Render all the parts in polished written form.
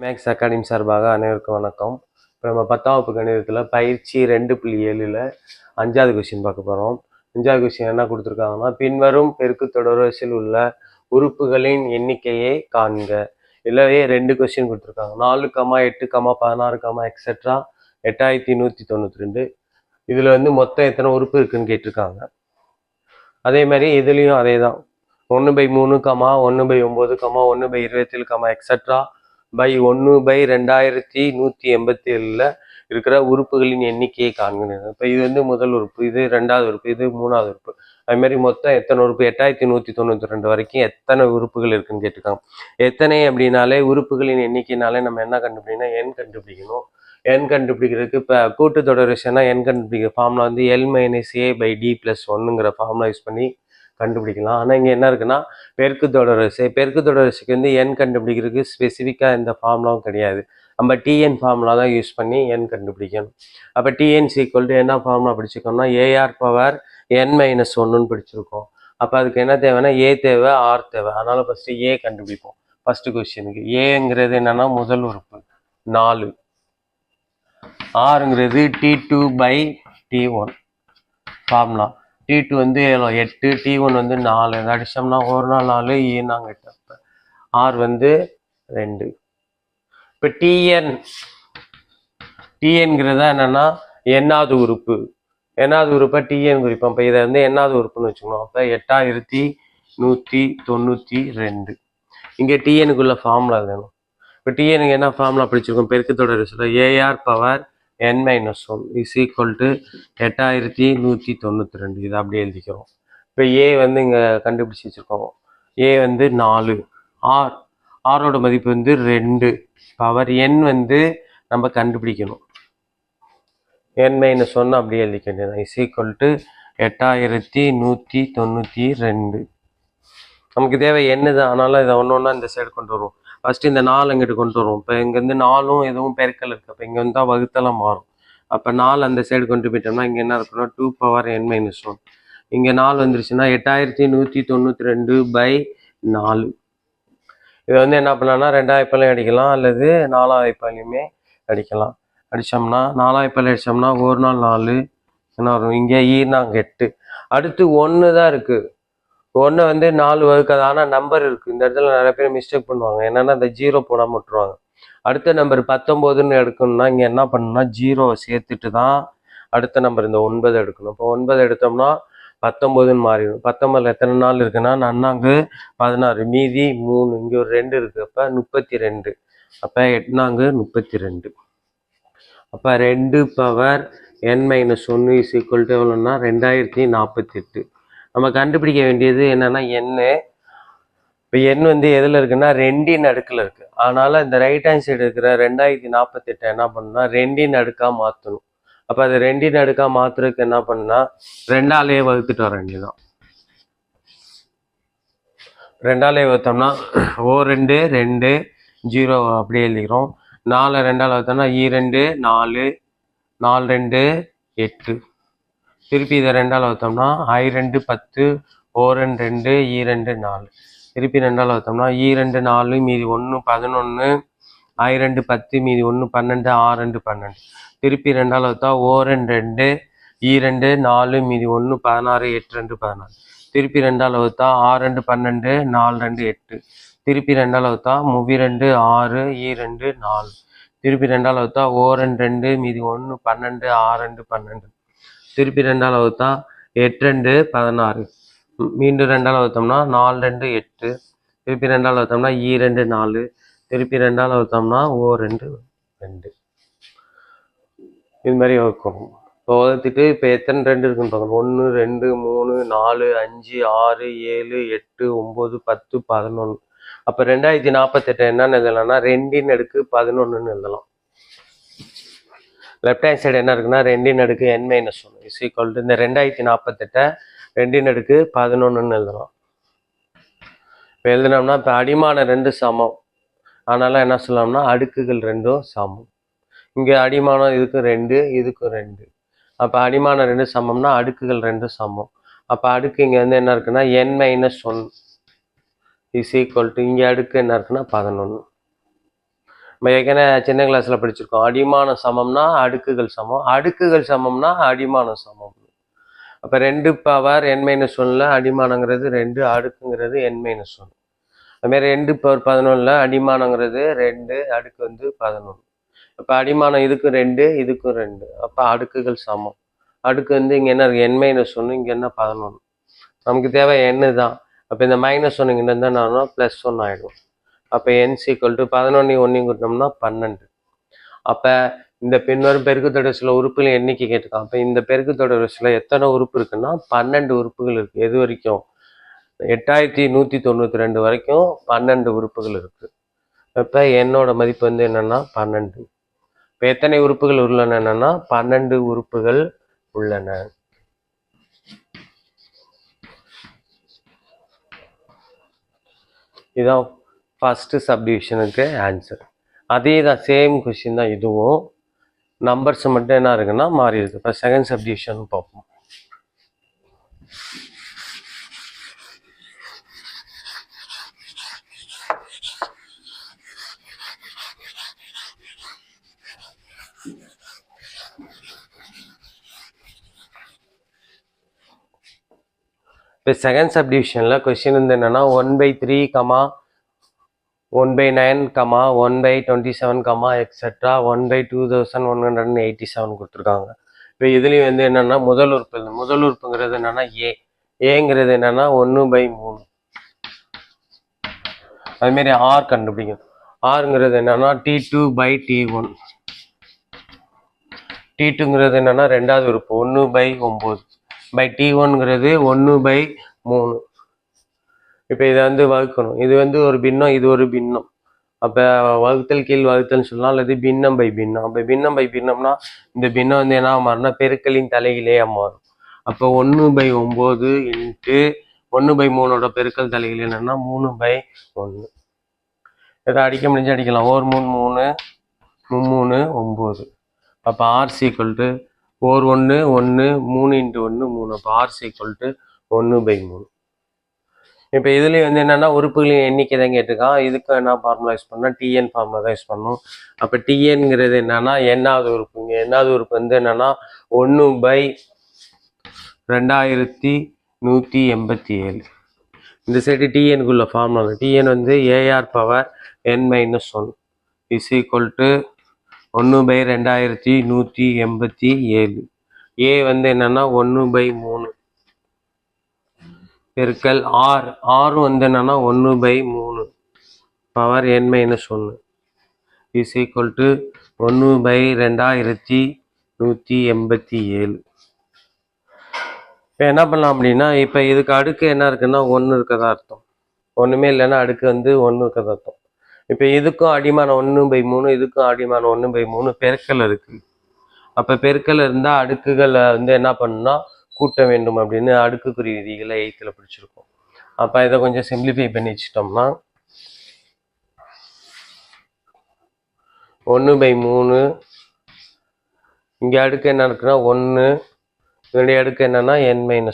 Maths academy சார்பாக அனைவருக்கும் வணக்கம். இப்போ நம்ம 10ஆம் வகுப்பு கணிதத்தில் பயிற்சி 2.7ல் 5வது கொஸ்டின் பார்க்க போகிறோம். 5வது கொஸ்டின் என்ன கொடுத்துருக்காங்கன்னா, பின்வரும் பெருக்கு தொடர்வரிசையில் உள்ள உறுப்புகளின் எண்ணிக்கையை காண்க. இல்லவே 2 கொஸ்டின் கொடுத்துருக்காங்க. 4, 8, 16, எக்ஸெட்ரா 8192. இதில் வந்து மொத்தம் எத்தனை உறுப்பு இருக்குன்னு கேட்டிருக்காங்க. அதே மாதிரி இதுலேயும் அதே தான். 1/3, 1/9, 1/27, எக்ஸெட்ரா பை 1/2187ல் இருக்கிற உறுப்புகளின் எண்ணிக்கையை காண்கிறேன். இப்போ இது வந்து முதல் உறுப்பு, இது 2வது உறுப்பு, இது 3வது உறுப்பு. அது மாதிரி மொத்தம் எத்தனை உறுப்பு 8192 வரைக்கும் எத்தனை உறுப்புகள் இருக்குன்னு கேட்டிருக்காங்க. எத்தனை அப்படின்னாலே உறுப்புகளின் எண்ணிக்கைனாலே நம்ம என்ன கண்டுபிடிக்கணும், எண் கண்டுபிடிக்கணும். எண் கண்டுபிடிக்கிறதுக்கு இப்போ கூட்டு தொடர்வரிசைனா எண் கண்டுபிடிக்கிற ஃபார்முலா வந்து L-A/D+1ங்கிற ஃபார்முலா யூஸ் பண்ணி கண்டுபிடிக்கலாம். ஆனால் இங்கே என்ன இருக்குன்னா, பெருக்கு தொடர்வரிசை. பெருக்கு தொடர்வரிசைக்கு வந்து எண் கண்டுபிடிக்கிறதுக்கு ஸ்பெசிஃபிக்காக எந்த ஃபார்முலாவும் கிடையாது. நம்ம டிஎன் ஃபார்முலா தான் யூஸ் பண்ணி எண் கண்டுபிடிக்கணும். அப்போ டிஎன் = என்ன ஃபார்முலா படிச்சிருக்கோம்னா, AR⁻n-1ன்னு படிச்சிருக்கோம். அப்போ அதுக்கு என்ன தேவைன்னா, ஏ தேவை, ஆர் தேவை. அதனால் ஃபஸ்ட்டு ஏ கண்டுபிடிப்போம். ஃபஸ்ட்டு கொஸ்டினுக்கு ஏங்கிறது என்னன்னா முதல் உறுப்பு 4, ஆறுங்கிறது T2/T1 ஃபார்முலா. T2 வந்து 8, T1 வந்து 4. அடிச்சோம்னா 1 நாள் 4, நாங்கள் 8. R வந்து 2. இப்போ டிஎன்ங்கிறதா என்னன்னா எண்ணாவது உறுப்பு. எண்ணாவது உறுப்பை டிஎன் குறிப்போம். இப்போ இதை வந்து எண்ணாவது உறுப்புன்னு வச்சுக்கணும். அப்போ 8192. இங்கே டிஎனுக்குள்ள ஃபார்முலா வேணும். இப்போ டிஎனுக்கு என்ன ஃபார்முலா படிச்சிருக்கோம், பெருக்கு தொடர்வரிசையில் AR⁻n-1 = 8192. இதை அப்படியே எழுதிக்கிறோம். இப்போ ஏ வந்து இங்கே கண்டுபிடிச்சி வச்சுருக்கோம். ஏ வந்து 4, ஆரோட மதிப்பு வந்து 2, பவர் என் வந்து நம்ம கண்டுபிடிக்கணும். n-1 அப்படியே எழுதிக்க வேண்டியது = 8192. நமக்கு தேவை என்ன தான், ஆனாலும் இதை ஒன்று ஒன்றா இந்த சைடு கொண்டு வருவோம். ஃபஸ்ட்டு இந்த 4 அங்கிட்டு கொண்டு வருவோம். இப்போ இங்கேருந்து 4ம் எதுவும் பெருக்கல் இருக்குது. அப்போ இங்கே வந்தால் வகுத்தெல்லாம் மாறும். அப்போ 4 அந்த சைடு கொண்டு போயிட்டோம்னா இங்கே என்ன இருக்குன்னா 2n-1. இங்கே 4 வந்துருச்சுன்னா 8192/4. இதை வந்து என்ன பண்ணலாம்னா 2ஆம் வாய்ப்பாலையும் அடிக்கலாம், அல்லது 4ஆம் வாய்ப்பாலையுமே அடிக்கலாம். அடித்தோம்னா 4ஆம் வாய்ப்பாலையும் அடித்தோம்னா 1 நாள் 4 என்ன வரும், இங்கே நாங்கள் 8. அடுத்து 1 தான் இருக்குது. 1 வந்து 4 வகுக்காது. ஆனால் நம்பர் இருக்குது. இந்த இடத்துல நிறைய பேர் மிஸ்டேக் பண்ணுவாங்க. என்னென்னா அந்த 0 போடாமல் விட்டுருவாங்க. அடுத்த நம்பர் 19ன்னு எடுக்கணும்னா இங்கே என்ன பண்ணணும்னா 0 சேர்த்துட்டு தான் அடுத்த நம்பர் இந்த 9 எடுக்கணும். இப்போ 9 எடுத்தோம்னா 19ன்னு மாறிடும். 19ல் எத்தனை நாள் இருக்குன்னா 4 16, மீதி 3, இங்கே ஒரு 2 இருக்குது. அப்போ 32. அப்போ 8 32. அப்போ 2/n-1 = எவ்வளோன்னா 2048. நம்ம கண்டுபிடிக்க வேண்டியது என்னன்னா எண்ணு. இப்போ எண் வந்து எதில் இருக்குன்னா 2ன் அடுக்கில் இருக்குது. அதனால் இந்த ரைட் ஹேண்ட் சைடு இருக்கிற 2048 என்ன பண்ணணும்னா 2ன் அடுக்காக மாற்றணும். அப்போ அது 2ன் அடுக்காக மாற்றுறதுக்கு என்ன பண்ணா 2ஆலேயே வகுத்துட்டு வர வேண்டியதுதான். 2ஆலேயே வகுத்தோம்னா 2 2 0 அப்படியே எழுதிக்கிறோம். 4 2ஆல் வகுத்தோம்னா 2 4, 4 2 8. திருப்பி இதை 2ஆல் வகுத்தோம்னா I2 10, O2 2, E2 4. திருப்பி 2ஆல் வகுத்தோம்னா E2 4, மீதி 1 11, I2 10, மீதி 1 12, R2 12. திருப்பி 2ஆல் வகுத்தா O2 2, E2 4, மீதி 1 16, H2 16. திருப்பி 2ஆல் வகுத்தா R2 12, 4 8. திருப்பி 2ஆல் வகுத்தா மூவி2 6, E2 4. திருப்பி 2ஆல் வகுத்தா O2 2, மீதி 1 12, R2 12. திருப்பி 2ஆல் வகுத்தா 8 16. மீண்டும் 2ஆல் வகுத்தோம்னா 4 8. திருப்பி 2ஆல் வகுத்தோம்னா E2 4. திருப்பி 2ஆல் வகுத்தோம்னா O2 2. இது மாதிரி வகுக்கணும். இப்போ வகுத்துட்டு இப்போ எத்தனை 2 இருக்குன்னு பார்க்கணும். 1 2 3 4 5 6 7 8 9 10 11. அப்போ 2048 என்னன்னு எழுதலாம்னா 2ன் அடுக்கு 11ன்னு எழுதலாம். லெஃப்ட் ஹேண்ட் சைடு என்ன இருக்குன்னா 2ன் அடுக்கு n-1 = இந்த 2048 2ன் அடுக்கு 11ன்னு எழுதலாம். இப்போ எழுதினோம்னா இப்போ அடிமான 2 சமம். அதனால என்ன சொல்லலாம்னா அடுக்குகள் 2ம் சமம். இங்கே அடிமானம் இதுக்கு 2, இதுக்கு 2. அப்போ அடிமான 2 சமம்னா அடுக்குகள் 2 சமம். அப்போ அடுக்கு இங்கே வந்து என்ன இருக்குன்னா n-1 = இங்கே அடுக்கு என்ன இருக்குன்னா 11. நம்ம ஏற்கனவே சின்ன கிளாஸில் படிச்சிருக்கோம். அடிமான சமம்னா அடுக்குகள் சமம், அடுக்குகள் சமம்னா அடிமானம் சமம். அப்போ 2 பவர் n-1ல் அடிமானங்கிறது 2, அடுக்குங்கிறது n-1. அதுமாரி 2 பவர் 11ல் அடிமானங்கிறது 2, அடுக்கு வந்து 11. அப்போ அடிமானம் இதுக்கும் 2, இதுக்கும் 2. அப்போ அடுக்குகள் சமம். அடுக்கு வந்து இங்கே என்ன இருக்குது, n-1, இங்கே என்ன 11. நமக்கு தேவை n தான். அப்போ இந்த -1 இங்கே இருந்தால் என்ன ஆகும், +1 ஆகிடும். அப்போ n = 11 1 கூட்டினோம்னா 12. அப்போ இந்த பின்வரும் பெருக்குத்தொடர் சில உறுப்புகள் எண்ணிக்கை கேட்டிருக்கான். அப்போ இந்த பெருக்குத்தொடர் சில எத்தனை உறுப்பு இருக்குன்னா 12 உறுப்புகள் இருக்குது. எது வரைக்கும், 8192 வரைக்கும் 12 உறுப்புகள் இருக்குது. இப்போ என்னோட மதிப்பு வந்து என்னென்னா 12. இப்போ எத்தனை உறுப்புகள் உள்ளன என்னன்னா 12 உறுப்புகள் உள்ளன. இதுதான் ஃபஸ்ட்டு சப்டிவிஷனுக்கு ஆன்சர். அதே தான், சேம் கொஷின் தான் இதுவும். நம்பர்ஸ் மட்டும் என்ன இருக்குன்னா மாறி இருக்கு. இப்போ செகண்ட் சப்டிவிஷன் பார்ப்போம். இப்போ செகண்ட் சப்டிவிஷனில் கொஷின் வந்து என்னென்னா 1/3, 1/9, 1/27, எக்ஸெட்ரா 1/2187 கொடுத்துருக்காங்க. இப்போ இதுலேயும் வந்து என்னென்னா முதல் உறுப்புங்கிறது என்னென்னா ஏங்கிறது என்னென்னா 1/3. அதுமாரி ஆர் கண்டுபிடிக்கும். ஆருங்கிறது என்னென்னா T2/T1. T2ங்கிறது என்னென்னா ரெண்டாவது உறுப்பு 1/9. T1ங்கிறது 1/3. இப்போ இதை வந்து வகுக்கணும். இது வந்து ஒரு பின்னம், இது ஒரு பின்னம். அப்போ வகுத்தல் கீழ் வகுத்தல்னு சொல்லலாம், அல்லது பின்னம் பை பின்னம். அப்போ பின்னம் பை பின்னம்னா இந்த பின்னம் வந்து என்ன மாறும்னா பெருக்கலின் தலையிலேயே மாறும். அப்போ 1/9 இன்ட்டு 1/3ஓட பெருக்கல் தலைகள் என்னன்னா 3/1. இதை அடிக்க முடிஞ்சு அடிக்கலாம். 1 3 3 9. அப்போ R = 1 1 1 3 × 1 3. அப்போ R = 1/3. இப்போ இதுலேயும் வந்து என்னென்னா உறுப்புகளின் எண்ணிக்கை தான் கேட்டிருக்கான். இதுக்கும் என்ன ஃபார்முலா யூஸ் பண்ணால் TN ஃபார்முலா தான் யூஸ் பண்ணணும். அப்போ TNங்கிறது என்னன்னா என்னாவது உறுப்புங்க. என்னாவது உறுப்பு வந்து என்னென்னா 1/2187. இந்த சைடு TNக்குள்ள ஃபார்முலா, TN வந்து AR⁻n-1 = 1/2187. A வந்து என்னன்னா 1/3 பெருக்கல் ஆரும் வந்து என்னன்னா 1/3 பவர் n-1 = 1/2187. இப்போ என்ன பண்ணலாம் அப்படின்னா, இப்போ இதுக்கு அடுக்கு என்ன இருக்குன்னா 1 இருக்கதா அர்த்தம். ஒன்றுமே இல்லைன்னா அடுக்கு வந்து 1 இருக்கதா அர்த்தம். இப்போ இதுக்கும் அடிமானம் 1/3, இதுக்கும் அடிமானம் 1/3 பெருக்கல் இருக்குது. அப்போ பெருக்கல் இருந்தால் அடுக்குகளை வந்து என்ன பண்ணுன்னா கூட்ட வேண்டும் அப்படின்னு அடுக்குக்குறி விதிகளை 8th படிச்சிருக்கோம். அப்போ இதை கொஞ்சம் சிம்பிளிஃபை பண்ணி வச்சிட்டோம்னா 1/3 இங்கே அடுக்கு என்ன இருக்குன்னா 1, இதனுடைய அடுக்கு என்னன்னா n-1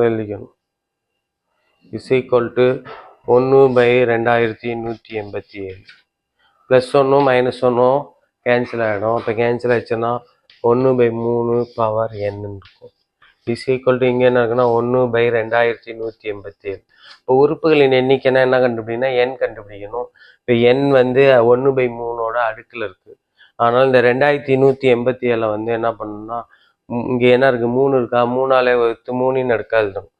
எழுதிக்கணும். = 1/2187. +1 -1 கேன்சல் ஆகிடும். அப்போ கேன்சல் ஆயிடுச்சுன்னா 1/3 பவர் n இருக்கும். = இங்கே என்ன இருக்குன்னா 1/2187. இப்போ உறுப்புகளின் எண்ணிக்கைனா என்ன கண்டுபிடிக்கணும், n கண்டுபிடிக்கணும். இப்போ n வந்து 1/3ஓட அடுக்கில் இருக்குது. ஆனால் இந்த 2187 வந்து என்ன பண்ணணும்னா இங்கே என்ன இருக்குது 3 இருக்கா, 3ஆல் வகுத்து 3 அடுக்கா எழுதணும்.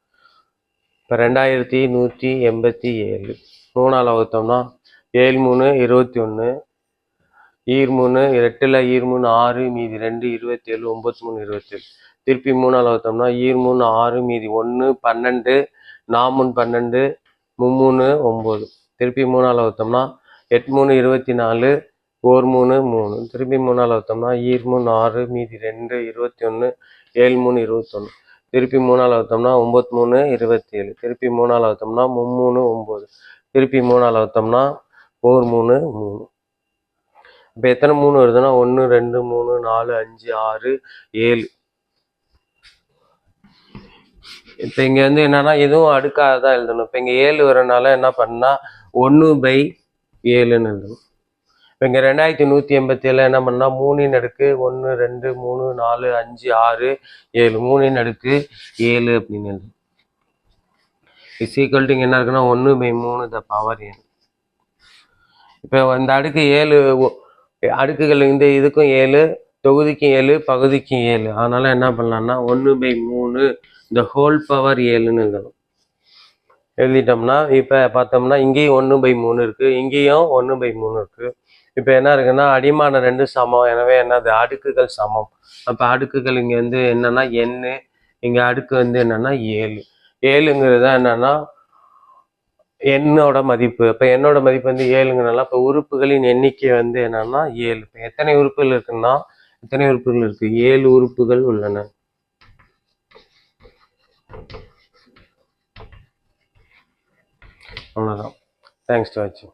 இப்போ 2187 3ஆல் வகுத்தோம்னா 7 3 21, 3 8ல் 3 6 மீதி 2 27, 9 3 27. திருப்பி 3ஆல் வகுத்தோம்னா 3 6 மீதி 1 12, 4 12, 3 9. திருப்பி 3ஆல் வகுத்தோம்னா 8 3 24, 1 3 3. திருப்பி 3ஆல் வகுத்தோம்னா 3 6 மீதி 2 21, 7 3 21. திருப்பி 3ஆல் வகுத்தோம்னா 9 3 27. திருப்பி 3ஆல் வகுத்தோம்னா 3 9. திருப்பி 3ஆல் வகுத்தோம்னா 4 3 3. இப்போ எத்தனை 3 வருதுன்னா 1 2 3 4 5 6 7. இப்போ இங்கே வந்து என்னன்னா இதுவும் அடுக்காக தான் எழுதணும். இப்போ இங்கே 7 வரனால என்ன பண்ணா 1/7 7ன்னு எழுதணும். இப்போ இங்கே 2187 என்ன பண்ணால் 3 அடுக்கு 1 2 3 4 5 6 7 3 அடுக்கு 7 அப்படின்னு எழுதணும். இஸ் ஈக்குவல் டு இங்கே என்ன இருக்குன்னா 1/3 த பவர் n. இப்போ இந்த அடுக்கு 7 அடுக்குகள் இந்த இதுக்கும் 7 தொகுதிக்கும் 7 பகுதிக்கும் 7 அதனால என்ன பண்ணலாம்னா 1/3 இந்த ஹோல் பவர் 7ன்னு எழுதணும். எழுதிட்டோம்னா இப்போ பார்த்தோம்னா இங்கேயும் 1/3 இருக்குது, இங்கேயும் 1/3 இருக்குது. இப்போ என்ன இருக்குன்னா அடிமான 2 சமம், எனவே என்னது அடுக்குகள் சமம். அப்போ அடுக்குகள் இங்கே வந்து என்னன்னா n, இங்கே அடுக்கு வந்து என்னன்னா 7. 7ங்கிறது தான் என்னன்னா என்னோட மதிப்பு. இப்போ என்னோட மதிப்பு வந்து 7ங்கிறனால இப்போ உறுப்புகளின் எண்ணிக்கை வந்து என்னன்னா 7. இப்போ எத்தனை உறுப்புகள் இருக்குன்னா 7 உறுப்புகள் உள்ளன. அவ்வளோதான். தேங்க்ஸ் டு வாட்சிங்.